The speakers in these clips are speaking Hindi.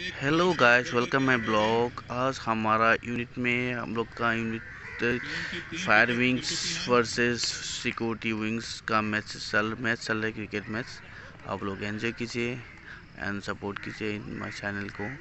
Hello guys, welcome my blog. आज हमारा यूनिट में हम लोग का unit fire wings versus security wings का मैच चल रहा है, क्रिकेट मैच। आप लोग एंजॉय कीजिए एंड सपोर्ट कीजिए माय चैनल को।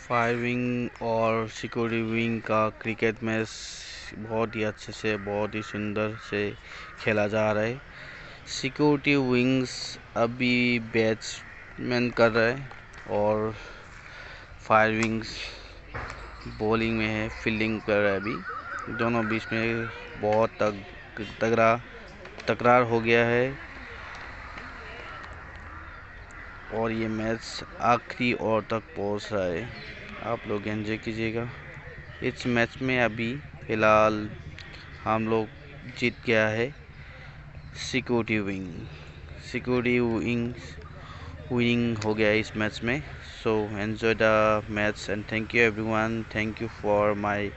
फायर विंग और सिक्योरिटी विंग का क्रिकेट मैच बहुत ही अच्छे से, बहुत ही सुंदर से खेला जा रहा है। सिक्योरिटी विंग्स अभी बैट्समैन कर रहा है और फायर विंग्स बॉलिंग में है, फील्डिंग कर रहा है। अभी दोनों बीच में बहुत तकरार हो गया है और ये मैच आखिरी ओवर तक पहुंच रहा है। आप लोग एंजॉय कीजिएगा। इस मैच में अभी फ़िलहाल हम लोग जीत गया है सिक्योरिटी विंग। सिक्योरिटी विनिंग हो गया है इस मैच में। So enjoy the match and thank you everyone. Thank you for my